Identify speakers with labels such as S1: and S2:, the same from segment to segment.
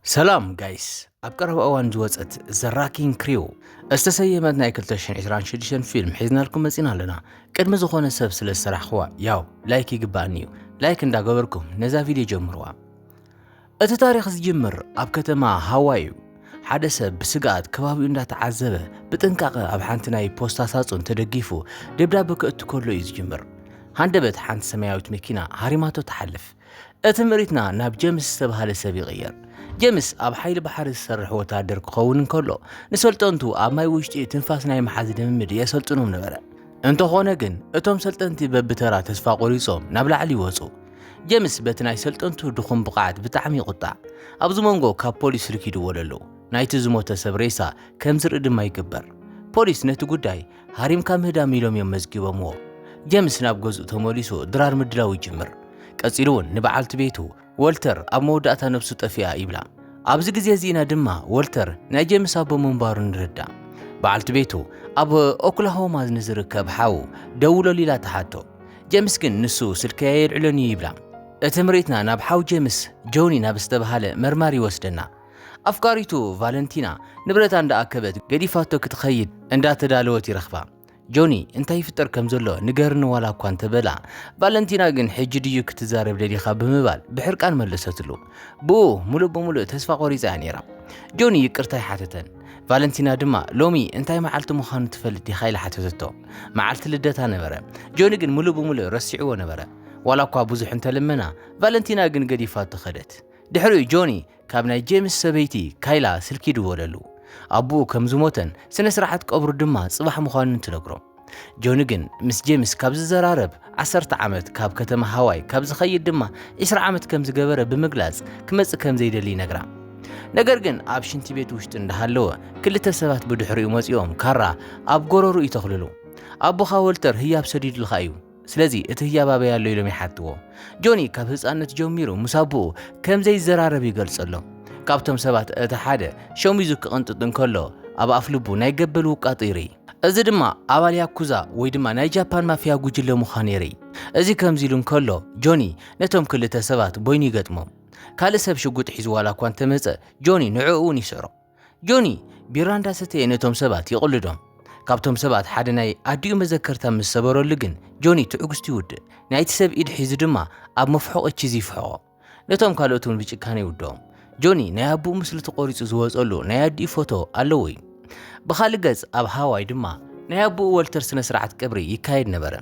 S1: سلام جايس أبقرب أوان جوازت زراكين كريو استسيمت ناي 2026 فيلم حيزنا لكم مزينا لنا قد مزخون السب سلسرح خوا ياو لايك يقبانيو لايك اندا قبركم نزا فيديو جمروا التاريخ زجمر أب كتما هاوايو حدا سب بسقات كبابي اندا تعذبه بتنقاق أب حانتناي بوستاساتون تدقيفو دبدابك اتكولو يزجمر هاندبت حانت سماياوت مكينا هاريماتو تحلف اتمريتنا ناب جيمس سبها لسبي غير جيمس أب حيل بحر السرح وتادر كون كله نسولتنتو أب ماي وشتي تنفاسنا يمحاز دممد يسولتنهم نبرا انتو خونقن اتوم سلطنتي ببترا تسفا قريصوم نابلا علي وصو جيمس بتناي سلطنتو دخون بقاعد بتعمي قطع أبزو منغو كاب بوليس ركيدو وللو نايت زموتا سبريسا كمزر ادم ما يكبر بوليس نتو قداي هاريم كام هدا ميلوم يمزكي ومو جيمس ناب جوزو تموليسو درار مدلاوي جمر كاسيرون نبعالت بيتو والتر أب موداتا نفسو تفيا يبلا أبز غزي زينا دما والتر ناي جيمس أب منبار نردا بعالت بيتو أب أوكلاهوما نزركب حاو دولو ليلا تحاتو جيمس كن نسو سلكاير علوني يبلا اتمريتنا ناب حاو جيمس جوني ناب استبهالة مرماري وسدنا أفكاريتو فالنتينا نبرتا عند أكبت قديفاتو كتخيد عند تدالوتي رخبا جوني انتي فتر كمزلو نقرن ولا كوانت بلا فالنتينا جن حجديو كتزارب لدي خاب مبال بحرقان ملستلو بو ملو بملو تسفا قريزة عنيرا جوني يكرتاي حاتتن فالنتينا دما لومي انتي معالت مخانو تفلت دي خايلة حاتتتو معالت لدتا نبرا جوني جن ملو بملو رسعو نبرا ولا كوا بوزح انت لمنا فالنتينا جن قديفات تخدت دحرو جوني كابناي جيمس سبيتي كايلا سلكي دوللو أبوه كم زموتن سنسرحت قبر الدماء صباح مخانن تنقرو جونيجن مس جيمس كابز زرارب 10 عامت كاب كتما هواي كابز خيد دما 10 عامت كم زقبره بمقلاز كمص كم زيدلي نغرا نغرغن اب شنتي بيت وشت اندهالو كل تسبات بدحريو مصيوم كارا اب غورورو يتخللو ابو خاولتر هياب سديد الخايو سلازي اتهيا بابا يالو يلوم يحتو جوني كاب حصانت جوميرو مسابو كم زي زرارب يغلصلو كابتم سبات اتحاده شوميزو كقنططن كلو اب افلبو ناي قبلو قاطيري እዚ ድማ ኣባል ያኩዛ ወይ ድማ ናይ ጃፓን ማፊያ ጉጅለ ሙኻን የርኢ እዚ ከምዚሉን ከሎ ጆኒ ነቶም ክልተ ሰባት ቦይኒ ይገጥሞም ካልእ ሰብ ሽጉጥ ሒዙ ዋላ እኳ እንተመፀ ጆኒ ንዕኡን ይስዕሮ ጆኒ ቢራንዳ ሰተየ ነቶም ሰባት ይቕልዶም ካብቶም ሰባት ሓደ ናይ ኣዲኡ መዘከርታ ምስ ሰበረሉ ግን ጆኒ ትዕግስቱ ይውድእ ናይቲ ሰብ ኢድ ሒዙ ድማ ኣብ መፍሖቕ ቺዝ ይፍሕቖ ነቶም ካልኦቱን ብጭካነ ይውድኦም ጆኒ ናይ ኣቡኡ ምስሊ ተቆሪፁ ዝወፀሉ ናይ ኣዲኡ ፎቶ ኣለዎ እዩ بخالي قز أب هاواي دما ناي أبو والتر سنة سرعة قبري يكايد نبرا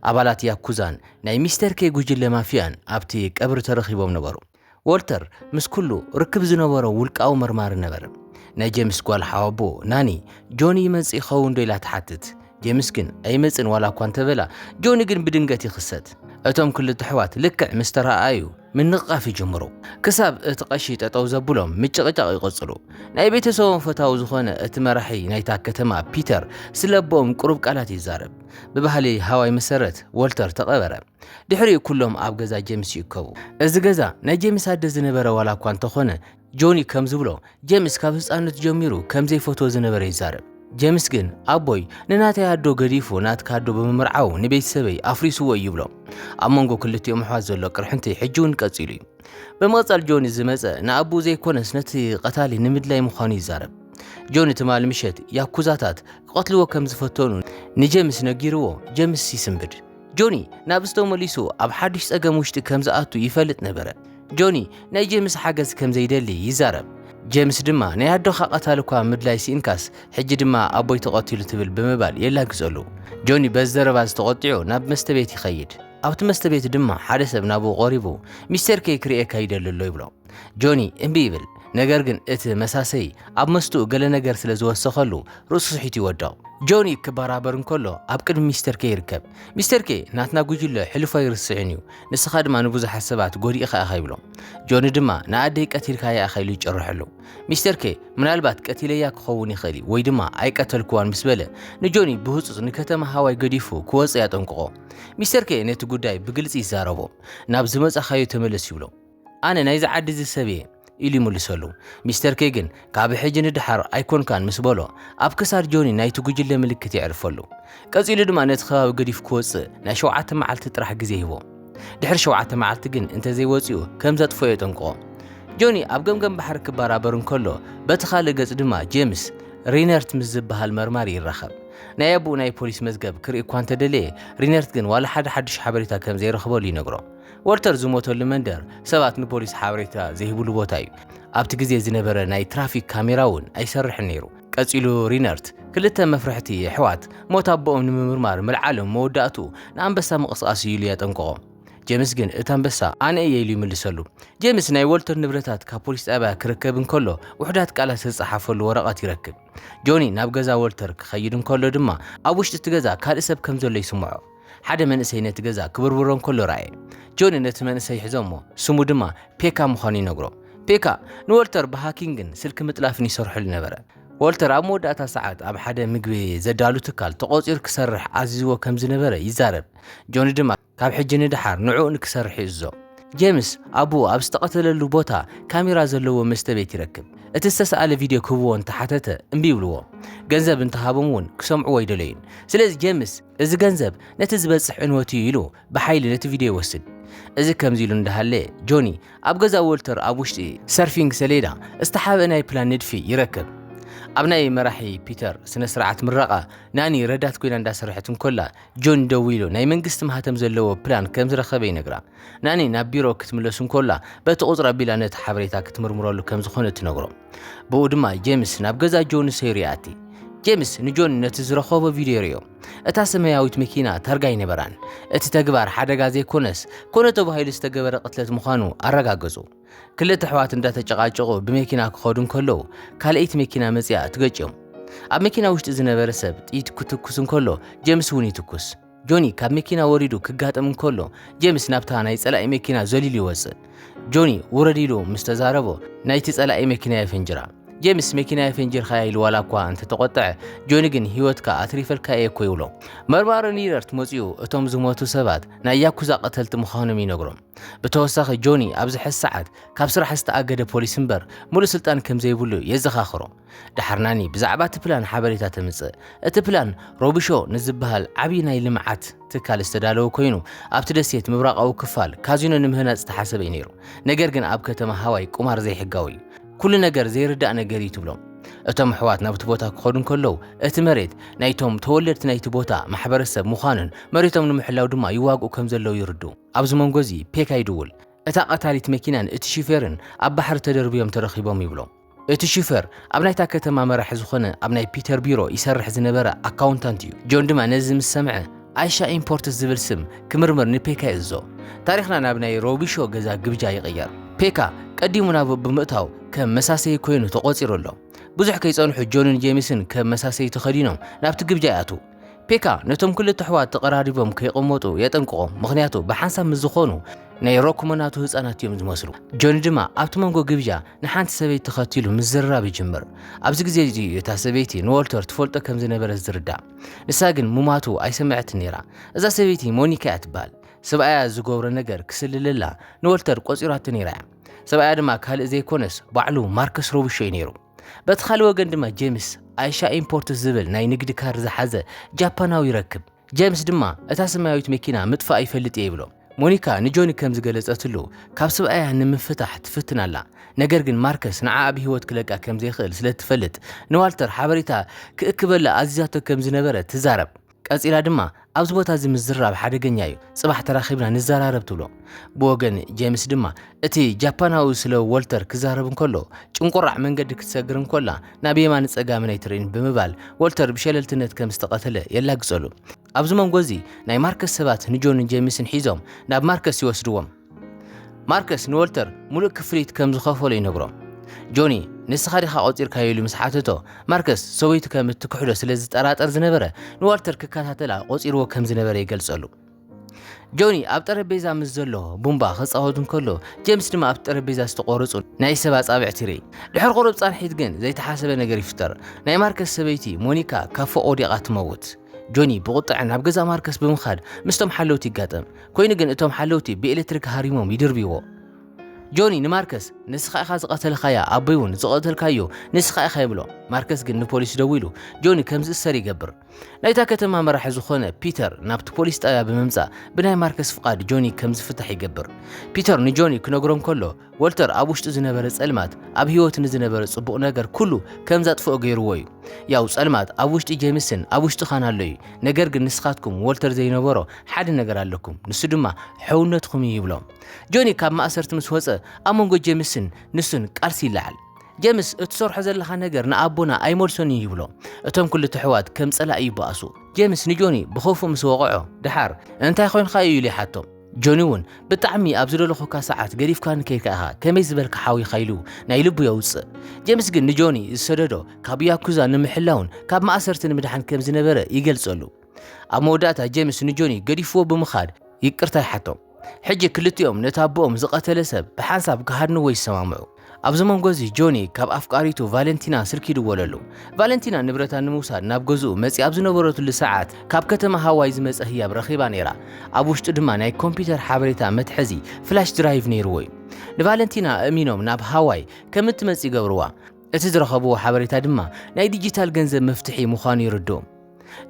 S1: أبالات ياكوزان ناي ميستر كي جوجل مافيان أبتي قبر ترخيبهم نبرو والتر مس كله ركب زنبرو ولك أو مرمار نبرا ناي جيمس قوال حوابو ناني جوني يمز يخون دويلا تحتت جيمس كن أي مزن ولا كوانت بلا جوني كن بدنقاتي خسات أتوم كل التحوات لكع مستر آيو من نقافي جمرو كساب اتقشي تطاو زبولهم متشقجق يقصلو ناي بيتسوهم فتاو زخونه اتمرحي نايتا كتما بيتر سلبهم قرب قالات يزارب ببهلي هواي مسرت والتر تقبره دحري كلهم اب غزا جيمس يكو از غزا ناي جيمس اد زنبره ولا كوانت خونه جوني كم زبلو جيمس كاب حصانت جميرو كم زي فوتو زنبره يزارب جيمس جن أبوي نناتي عدو قريفو نات كادو بممرعو نبيت سبي أفريسو ويبلو أمانغو كلتي محازو لك رحنتي حجون كاتسيلي بمغطال جوني زمزة نا أبو زي كونس نتي قتالي نمدلاي مخاني زارب جوني تمال مشت ياكوزاتات قتلوا كم زفتونو نجيمس نجيرو جيمس يسنبد جوني نابستو مليسو أب حدش أقاموشت كم زاتو يفلت نبرا جوني ناي جيمس حاجز كم زيدلي يزارب جيمس دما نيادو خاقتالكوا مدلاي سينكاس حجي دما ابوي تقاتلو تبل بمبال يلا غزلو جوني بزرباز تقطيعو ناب مستبيت يخيد ابت مستبيت دما حدا سب نابو قريبو مستر كي كري كايدللو يبلو جوني امبيبل ነገር ግን እቲ መሳሰይ ኣብ መስቱ ገለ ነገር ስለ ዝወሰኸሉ ርእሱ ስሒት ይወዳው ጆኒ ክበራበር እንከሎ ኣብ ቅድሚ ሚስተር ኬ ይርከብ ሚስተር ኬ ናትና ጉጅለ ሕልፎ ይርስዕን እዩ ንስኻ ድማ ንብዙሕ ሰባት ጎዲእኻ ኢኻ ይብሎ ጆኒ ድማ ንኣደይ ቀቲልካያ ኢኻ ኢሉ ይጭርሕሉ ሚስተር ኬ ምናልባት ቀቲለያ ክኸውን ይኽእል ወይ ድማ ኣይቀተልክዋን ምስ በለ ንጆኒ ብህፁፅ ንከተማ ሃዋይ ገዲፉ ክወፅእ ያጠንቅቆ ሚስተር ኬ ነቲ ጉዳይ ብግልፂ ይዛረቦ ናብ ዝመፀኻዮ ተመለስ ይብሎ ኣነ ናይዚ ዓዲ ዝሰብየ ኢሊ ሙልሰሉ ሚስተር ኬግን ካብ ሕጅን ድሓር ኣይኮን ካን ምስ በሎ ኣብ ክሳድ ጆኒ ናይቲ ጉጅለ ምልክት ይዕርፈሉ ቀፂሉ ድማ ነቲ ከባቢ ገዲፍ ክወፅእ ናይ 7 መዓልቲ ጥራሕ ግዜ ሂቦ ድሕሪ 7 መዓልቲ ግን እንተ ዘይወፅኡ ከም ዘጥፎ የጠንቅቆ ጆኒ ኣብ ገምገም ባሕሪ ክበራበር እንከሎ በቲ ካልእ ገጽ ድማ ጄምስ ሪነርት ምስ ዝበሃል መርማሪ ይራኸብ ናይ ኣቡኡ ናይ ፖሊስ መዝገብ ክርኢ እኳ እንተደለየ ሪነርት ግን ዋላ ሓደ ሓድሽ ሓበሬታ ከም ዘይረኽበሉ ይነግሮ ወልተር ዝሞተሉ መንደር ሰባት ንፖሊስ ሓበሬታ ዘይህብሉ ቦታ እዩ ኣብቲ ግዜ ዝነበረ ናይ ትራፊክ ካሜራ እውን ኣይሰርሕን ነይሩ ቀጺሉ ሪነርት ክልተ መፍርሕቲ ኣሕዋት ሞት ኣቦኦም ንምምርማር ምልዓሎም መወዳእቱ ንኣንበሳ ምቕስቃስ ኢሉ የጠንቅቖ ጄምስ ግን እቲ ኣንበሳ ኣነ እየ ኢሉ ይምልሰሉ ጄምስ ናይ ወልተር ንብረታት ካብ ፖሊስ ጣብያ ክርከብ እንከሎ ውሕዳት ቃላት ዝጸሓፈሉ ወረቐት ይረክብ ጆኒ ናብ ገዛ ወልተር ክኸይድ እንከሎ ድማ ኣብ ውሽጢ እቲ ገዛ ካልእ ሰብ ከም ዘሎ ይስምዖ ሓደ መንእሰይ ነቲ ገዛ ክብርብሮ እንከሎ ረኣየ ጆኒ ነቲ መንእሰይ ሒዞሞ ስሙ ድማ ፔካ ምዃኑ ይነግሮ ፔካ ንወልተር ብሃኪንግን ስልኪ ምጥላፍን ይሰርሑሉ ነበረ ወልተር ኣብ መወዳእታ ሰዓት ኣብ ሓደ ምግቢ ዘዳሉ ትካል ተቖፂሩ ክሰርሕ ኣዚዝዎ ከም ዝነበረ ይዛረብ ጆኒ ድማ ካብ ሕጂ ንድሓር ንዕኡ ንክሰርሕ ይእዞ ጄምስ ኣቡኡ ኣብ ዝተቐተለሉ ቦታ ካሜራ ዘለዎ መስተ ቤት ይረክብ እቲ ዝተሰኣለ ቪድዮ ክህብዎ እንተሓተተ እምቢ ይብልዎ ገንዘብ እንተሃቦም እውን ክሰምዕዎ ይደለዩን ስለዚ ጄምስ እዚ ገንዘብ ነቲ ዝበፅሕ ዕንወት እዩ ኢሉ ብሓይሊ ነቲ ቪድዮ ይወስድ እዚ ከምዚ ኢሉ እንዳሃለ ጆኒ ኣብ ገዛ ወልተር ኣብ ውሽጢ ሰርፊንግ ሰሌዳ ዝተሓበአ ናይ ፕላን ንድፊ ይረክብ ኣብ ናይ መራሒ ፒተር ስነ ስርዓት ምረቓ ናኒ ረዳት ኮይና እንዳሰርሐት እንከላ ጆን ደው ኢሉ ናይ መንግስቲ ማህተም ዘለዎ ፕላን ከም ዝረኸበ ይነግራ ናኒ ናብ ቢሮ ክትምለሱ እንከላ በቲ ቁፅሪ ኣቢላ ነቲ ሓበሬታ ክትምርምረሉ ከም ዝኾነ ትነግሮ ብኡ ድማ ጄምስ ናብ ገዛ ጆን ሰይሩ ይኣቲ ጄምስ ንጆን ነቲ ዝረኸቦ ቪድዮ ርዮ እታ ሰማያዊት መኪና ታርጋ ይነበራን እቲ ተግባር ሓደጋ ዘይኮነስ ኮነ ተባሂሉ ዝተገበረ ቅትለት ምዃኑ ኣረጋገጹ ክልተ ኣሕዋት እንዳተጨቃጨቁ ብመኪና ክኸዱ እንከለዉ ካልአይቲ መኪና መጽያ ትገጭዮም ኣብ መኪና ውሽጢ ዝነበረ ሰብ ጥይት ክትኩስ እንከሎ ጄምስ እውን ይትኩስ ጆኒ ካብ መኪና ወሪዱ ክጋጠም እንከሎ ጄምስ ናብታ ናይ ጸላኢ መኪና ዘሊሉ ይወፅእ ጆኒ ውረድ ኢሉ ምስ ተዛረቦ ናይቲ ጸላኢ መኪና የፈንጅራ ጄምስ መኪና የፈንጅር ኸያይሉ ዋላ እኳ እንተተቆጠዐ ጆኒ ግን ህይወትካ ኣትሪፈልካ እየ እኮ ይብሎ መርማሪ ኒረርት መፅኡ እቶም ዝሞቱ ሰባት ናይ ያኩዛ ቀተልቲ ምዃኖም ይነግሮም ብተወሳኺ ጆኒ ኣብዚ ሕዚ ሰዓት ካብ ስራሕ ዝተኣገደ ፖሊስ እምበር ሙሉእ ስልጣን ከም ዘይብሉ የዘኻኽሮ ድሓርናኒ ብዛዕባ እቲ ፕላን ሓበሬታ ተምፅእ እቲ ፕላን ሮቢሾ ንዝበሃል ዓብዪ ናይ ልምዓት ትካል ዝተዳለወ ኮይኑ ኣብቲ ደሴት ምብራቃዊ ክፋል ካዚኖ ንምህናፅ ዝተሓሰበ እዩ ነይሩ ነገር ግን ኣብ ከተማ ሃዋይ ቁማር ዘይሕጋዊ እዩ ኩሉ ነገር ዘይርዳእ ነገር እዩ ትብሎም እቶም ኣሕዋት ናብቲ ቦታ ክኸዱ እንከለዉ እቲ መሬት ናይቶም ተወለድቲ ናይቲ ቦታ ማሕበረሰብ ምዃኑን መሬቶም ንምሕላው ድማ ይዋግኡ ከም ዘለዉ ይርድኡ ኣብዚ መንጎ እዚ ፔካ ይድውል እታ ቀታሊት መኪናን እቲ ሹፌርን ኣብ ባሕሪ ተደርብዮም ተረኺቦም ይብሎም እቲ ሹፌር ኣብ ናይታ ከተማ መራሒ ዝኾነ ኣብ ናይ ፒተር ቢሮ ይሰርሕ ዝነበረ ኣካውንታንት እዩ ጆን ድማ ነዚ ምስ ሰምዐ ኣይሻ ኢምፖርትስ ዝብል ስም ክምርምር ንፔካ ይእዞ ታሪኽና ናብ ናይ ሮቢሾ ገዛ ግብጃ ይቕየር ፔካ ቀዲሙ ናብ ብምእታው ከም መሳሰይ ኮይኑ ተቆፂሩ ኣሎ ብዙሕ ከይጸንሑ ጆንን ጄምስን ከም መሳሰይ ተኸዲኖም ናብቲ ግብጃ ይኣቱ ፔካ ነቶም ክልተ ኣሕዋት ተቐራሪቦም ከይቕመጡ የጠንቅቖም ምኽንያቱ ብሓንሳብ ምስ ዝኾኑ ናይ ሮክመናቱ ህፃናት እዮም ዝመስሉ ጆኒ ድማ ኣብቲ መንጎ ግብጃ ንሓንቲ ሰበይቲ ተኸቲሉ ምስ ዝርራብ ይጅምር ኣብዚ ግዜ እዚ እታ ሰበይቲ ንወልተር ትፈልጦ ከም ዝነበረ ዝርዳእ ንሳ ግን ሙማቱ ኣይሰምዐትን ነይራ እዛ ሰበይቲ ሞኒካ እያ ትበሃል ሰብኣያ ዝገብሮ ነገር ክስልልላ ንወልተር ቆፂራቶ ነይራ ሰብኣያ ድማ ካልእ ዘይኮነስ ባዕሉ ማርከስ ሮቢሾ እዩ ነይሩ በቲ ካልእ ወገን ድማ ጄምስ ኣይሻ ኢምፖርትስ ዝብል ናይ ንግዲ ካር ዝሓዘ ጃፓናዊ ይረክብ ጄምስ ድማ እታ ሰማያዊት መኪና ምጥፋእ ይፈልጥ እየ ይብሎ ሞኒካ ንጆኒ ከም ዝገለጸትሉ ካብ ሰብኣያ ንምፍታሕ ትፍትን ኣላ ነገር ግን ማርከስ ንዓኣ ብሂወት ክለቃ ከም ዘይኽእል ስለትፈልጥ ንዋልተር ሓበሬታ ክእክበላ ኣዚዛቶ ከም ዝነበረ ትዛረብ ቀፂላ ድማ ኣብዚ ቦታ እዚ ምዝራብ ሓደገኛ እዩ ጽባሕ ተራኺብና ንዘራረብ ትብሎ ብወገን ጄምስ ድማ እቲ ጃፓናዊ ስለ ወልተር ክዛረብ እንከሎ ጭንቁራዕ መንገዲ ክትሰግር እንከላ ናብ የማን ፀጋም ናይ ትሬን ብምባል ወልተር ብሸለልትነት ከም ዝተቐተለ የላግጸሉ ኣብዚ መንጎ እዚ ናይ ማርከስ ሰባት ንጆንን ጄምስን ሒዞም ናብ ማርከስ ይወስድዎም ማርከስ ንወልተር ሙሉእ ክፍሊት ከም ዝኸፈሎ ይነግሮም ጆኒ ንስኻ ዲኻ ቆፂርካ ኢሉ ምስ ሓተቶ ማርከስ ሰበይቱ ከም እትክሕዶ ስለ ዝጠራጠር ዝነበረ ንዋልተር ክከታተላ ቆፂርዎ ከም ዝነበረ ይገልጸሉ ጆኒ ኣብ ጠረጴዛ ምስ ዘሎ ቡምባ ክፃወቱ እንከሎ ጄምስ ድማ ኣብ ጠረጴዛ ዝተቆረጹ ናይ ሰብ ኣጻብዕቲ ይርኢ ድሕሪ ቁሩብ ጻንሒት ግን ዘይተሓሰበ ነገር ይፍጠር ናይ ማርከስ ሰበይቲ ሞኒካ ካብ ፎቅ ወዲቓ ትመውት ጆኒ ብቁጥዕ ናብ ገዛ ማርከስ ብምኻድ ምስቶም ሓለውቲ ይጋጠም ኮይኑ ግን እቶም ሓለውቲ ብኤሌክትሪክ ሃሪሞም ይድርብይዎ ጆኒ ንማርከስ ንስኻ ኢኻ ዝቐተልካያ ኣቦይ እውን ዝቐተልካዮ ንስኻ ኢኻ ይብሎ። ማርከስ ግን ንፖሊስ ደው ኢሉ ጆኒ ከም ዝእሰር ይገብር። ናይታ ከተማ መራሒ ዝኾነ ፒተር ናብቲ ፖሊስ ጣብያ ብምምጻእ ብናይ ማርከስ ፍቃድ ጆኒ ከም ዝፍታሕ ይገብር። ፒተር ንጆኒ ክነግሮም ከሎ ወልተር ኣብ ውሽጡ ዝነበረ ጸልማት ኣብ ህይወት ንዝነበረ ጽቡቕ ነገር ኩሉ ከም ዘጥፍኦ ገይርዎ እዩ። ያው ጸልማት ኣብ ውሽጢ ጄምስን ኣብ ውሽጢ ኻን ኣሎ እዩ። ነገር ግን ንስኻትኩም ወልተር ዘይነበሮ ሓደ ነገር ኣለኩም፣ ንሱ ድማ ሕውነትኩም እዩ ይብሎም። ጆኒ ካብ ማእሰርቲ ምስ ወፀ ኣብ መንጎ ጄምስን ንሱን ቃልሲ ይለዓል። ጄምስ እትሰርሖ ዘለኻ ነገር ንኣቦና ኣይመልሶን እዩ ይብሎ። እቶም ክልተ ኣሕዋት ከም ጸላኢ ይበኣሱ። ጄምስ ንጆኒ ብኸውፉ ምስ ወቕዖ ድሓር እንታይ ኮይንካ እዩ ኢሉ ይሓቶም። ጆኒ እውን ብጣዕሚ ኣብ ዝደለኹካ ሰዓት ገዲፍካ ንከይድካ ኢኻ ከመይ ዝበልካ ሓዊኻ ኢሉ ናይ ልቡ የውፅእ። ጄምስ ግን ንጆኒ ዝሰደዶ ካብ ያኩዛ ንምሕላውን ካብ ማእሰርቲ ንምድሓን ከም ዝነበረ ይገልጸሉ። ኣብ መወዳእታ ጄምስ ንጆኒ ገዲፍዎ ብምኻድ ይቅርታ ይሓቶም። ሕጂ ክልቲኦም ነታ ኣቦኦም ዝቐተለ ሰብ ብሓንሳብ ክሃድንዎ ይሰማምዑ። ኣብዚ መንጎ እዚ ጆኒ ካብ ኣፍቃሪቱ ቫለንቲና ስልኪ ይድወለሉ። ቫለንቲና ንብረታ ንምውሳድ ናብ ገዝኡ መፂ ኣብ ዝነበረትሉ ሰዓት ካብ ከተማ ሃዋይ ዝመፀ ህያብ ረኺባ ነይራ። ኣብ ውሽጡ ድማ ናይ ኮምፒተር ሓበሬታ መትሐዚ ፍላሽ ድራይቭ ነይርዎ እዩ። ንቫለንቲና እሚኖም ናብ ሃዋይ ከም እትመፂ ይገብርዋ። እቲ ዝረኸብዎ ሓበሬታ ድማ ናይ ዲጂታል ገንዘብ መፍትሒ ምዃኑ ይርድኦም።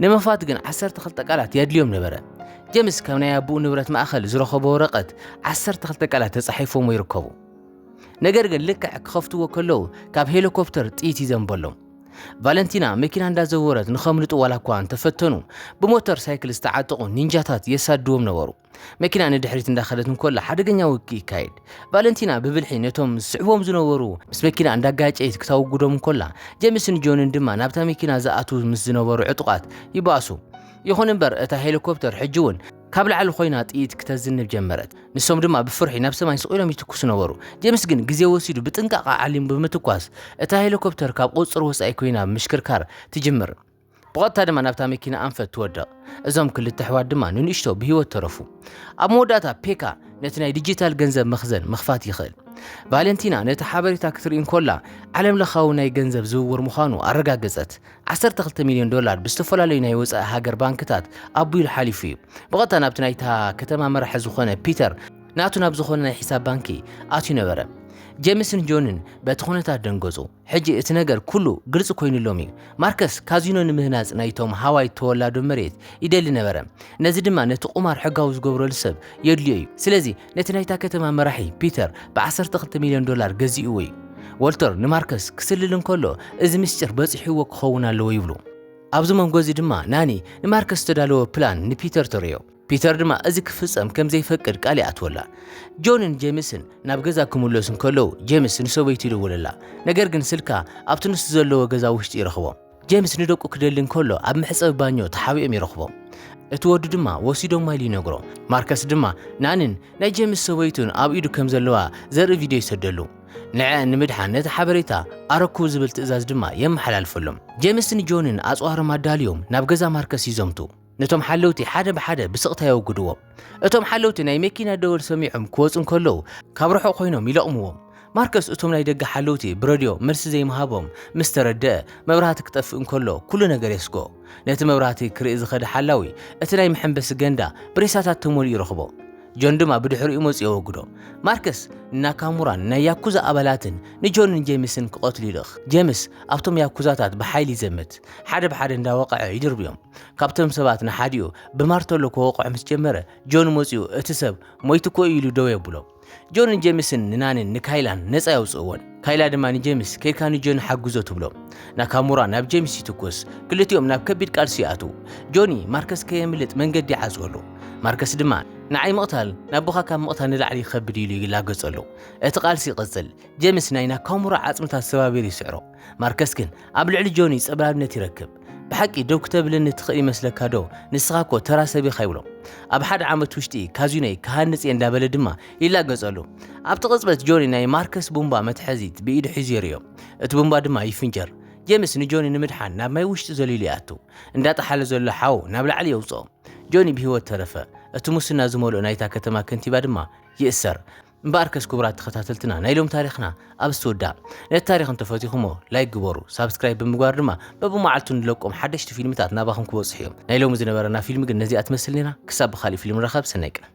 S1: ንምፋት ግን 12 ቃላት የድልዮም ነበረ። ጄምስ ካብ ናይ ኣቦኡ ንብረት ማእኸል ዝረኸቦ ወረቐት 12 ቃላት ተጻሒፎም ይርከቡ። ነገር ግን ልክዕ ክኸፍትዎ ከለዉ ካብ ሄሊኮፕተር ጥይት ይዘንበሎም። ቫለንቲና መኪና እንዳዘወረት ንኸምልጡ ዋላ እኳ እንተፈተኑ ብሞተር ሳይክል ዝተዓጠቑ ኒንጃታት የሳድዎም ነበሩ። መኪና ንድሕሪት እንዳኸደት እንኮላ ሓደገኛ ውግእ ይካየድ። ቫለንቲና ብብልሒ ነቶም ዝስዕቦም ዝነበሩ ምስ መኪና እንዳጋጨይት ክተውግዶም እንኮላ ጄምስን ጆንን ድማ ናብታ መኪና ዝኣትዉ ምስ ዝነበሩ ዕጡቓት ይበኣሱ። ይኹን እምበር እታ ሄሊኮፕተር ሕጂ እውን ካብ ላዕሊ ኮይና ጥይት ክተዝንብ ጀመረት። ንሶም ድማ ብፍርሒ ናብ ሰማይ ስቑኢሎም ይትኩሱ ነበሩ። ጄምስ ግን ግዜ ወሲዱ ብጥንቃቐ ዓሊሙ ብምትኳስ እታ ሄሊኮፕተር ካብ ቁፅር ወፃኢ ኮይና ምሽክርካር ትጅምር። ብቐጥታ ድማ ናብታ መኪና ኣንፈት ትወድቕ። እዞም ክልተ ኣሕዋት ድማ ንንእሽቶ ብሂወት ተረፉ። ኣብ መወዳእታ ፔካ ነቲ ናይ ዲጂታል ገንዘብ መኽዘን ምኽፋት ይኽእል። ቫለንቲና ነቲ ሓበሬታ ክትርኢ እንኮላ ዓለም ለኻዊ ናይ ገንዘብ ዝውውር ምዃኑ ኣረጋገፀት። $12 ሚልዮን ብዝተፈላለዩ ናይ ወፃኢ ሃገር ባንክታት ኣቢሉ ሓሊፉ እዩ። ብቐጥታ ናብቲ ናይታ ከተማ መራሒ ዝኾነ ፒተር ናቱ ናብ ዝኾነ ናይ ሒሳብ ባንኪ ኣትዩ ነበረ። ጄምስን ጆንን በቲ ኩነታት ደንገጹ። ሕጂ እቲ ነገር ኩሉ ግልጽ ኮይኑሎም እዩ። ማርከስ ካዚኖ ንምህናጽ ናይቶም ሃዋይ ተወላዶ መሬት ይደሊ ነበረ። ነዚ ድማ ነቲ ቁማር ሕጋዊ ዝገብረሉ ሰብ የድልዮ እዩ። ስለዚ ነቲ ናይታ ከተማ መራሒ ፒተር $12 ሚልዮን ገዚእዎ እዩ። ወልተር ንማርከስ ክስልል እንከሎ እዚ ምስጢር በፂሕዎ ክኸውን ኣለዎ ይብሉ። ኣብዚ መንጎ እዚ ድማ ናኒ ንማርከስ ዝተዳለወ ፕላን ንፒተር ተርእዮ። ፒተር ድማ እዚ ክፍጸም ከም ዘይፈቅድ ቃል ይኣትወላ። ጆንን ጄምስን ናብ ገዛ ክምለሱ እንከለዉ ጄምስ ንሰበይቱ ይደውለላ። ነገር ግን ስልካ ኣብቲ ንሱ ዘለዎ ገዛ ውሽጢ ይረኽቦ። ጄምስ ንደቁ ክደሊ እንከሎ ኣብ መሕፀቢ ባኞ ተሓቢኦም ይረኽቦም። እቲ ወዲ ድማ ወሲዶም ኢሉ ይነግሮ። ማርከስ ድማ ናንን ናይ ጄምስ ሰበይቱን ኣብ ኢዱ ከም ዘለዋ ዘርኢ ቪድዮ ይሰደሉ። ንዕአን ንምድሓን ነቲ ሓበሬታ ኣረክቡ ዝብል ትእዛዝ ድማ የመሓላልፈሎም። ጄምስን ጆንን ኣፅዋሮም ኣዳልዮም ናብ ገዛ ማርከስ ይዘምቱ። ነቶም ሓለውቲ ሓደ ብሓደ ብስቕታ የወግድዎም። እቶም ሓለውቲ ናይ መኪና ደወል ሰሚዖም ክወፁ እንከለዉ ካብ ርሑቕ ኮይኖም ይለቕምዎም። ማርከስ እቶም ናይ ደገ ሓለውቲ ብረድዮ መልሲ ዘይምሃቦም ምስ ተረድአ መብራህቲ ክጠፍእ እንከሎ ኩሉ ነገር የስግኦ። ነቲ መብራህቲ ክርኢ ዝኸደ ሓላዊ እቲ ናይ መሐንበሲ ገንዳ ብሬሳታት ተመሊኡ ይረኽቦ። ጆን ድማ ብድሕሪኡ መፂኡ የወግዶ። ማርከስ ናካሙራን ናይ ያኩዛ ኣባላትን ንጆንን ጄምስን ክቐትሉ ይልኽ። ጄምስ ኣብቶም ያኩዛታት ብሓይሊ ይዘምት። ሓደ ብሓደ እንዳወቕዐ ይድርብዮም። ካብቶም ሰባት ንሓዲኡ ብማርተሎ ክወቕዖ ምስ ጀመረ ጆን መፂኡ እቲ ሰብ ሞይቱ ኮ ኢሉ ደው የብሎ። ጆንን ጄምስን ንናንን ንካይላን ነፃ ያውፅእዎን። ካይላ ድማ ንጄምስ ከይድካ ንጆን ሓግዞ ትብሎ። ናካሙራ ናብ ጄምስ ይትኩስ። ክልቲኦም ናብ ከቢድ ቃልሲ ይኣትዉ። ጆኒ ማርከስ ከየምልጥ መንገዲ ይዓፅወሉ። ማርከስ ድማ ንዓይ ምቕታል ናቦኻ ካብ ምቕታል ንላዕሊ ይኸብድ ኢሉ ይላገጸሉ። እቲ ቃልሲ ይቕጽል። ጄምስ ናይ ናካሙራ ዓጽምታት ሰባቢር ይስዕሮ። ማርከስ ግን ኣብ ልዕሊ ጆኒ ጸብላብነት ይረክብ። ብሓቂ ደው ክተብለኒ ትኽእል ይመስለካ ዶ? ንስኻ እኮ ተራ ሰብ ኢኻ ይብሎ። ኣብ ሓደ ዓመት ውሽጢ ካዚኖይ ክሃንጽ እየ እንዳበለ ድማ ይላገጸሉ። ኣብቲ ቅጽበት ጆኒ ናይ ማርከስ ቡምባ መትሐዚት ብኢዱ ሒዙ የርዮ። እቲ ቡምባ ድማ ይፍንጀር። ጄምስ ንጆኒ ንምድሓን ናብ ማይ ውሽጢ ዘሊሉ ይኣቱ። እንዳጣሓለ ዘሎ ሓው ናብ ላዕሊ የውፅኦ። ጆኒ ብሂወት ተረፈ። እቲ ሙስና ዝመልኦ ናይታ ከተማ ከንቲባ ድማ ይእሰር። እምበኣርከስ ክቡራት ተኸታተልትና ናይ ሎም ታሪኽና ኣብ ዝተወዳእ ነቲ ታሪኽ እንተፈቲኹሞ ላይክ ግበሩ። ሳብስክራይብ ብምግባር ድማ በብመዓልቱ ንለቆም ሓደሽቲ ፊልምታት ናባኹም ክበፅሑ እዮም። ናይ ሎም ዝነበረና ፊልም ግን ነዚኣ ትመስል ነና። ክሳብ ብኻሊእ ፊልም ንረኸብ። ሰናይ ቀን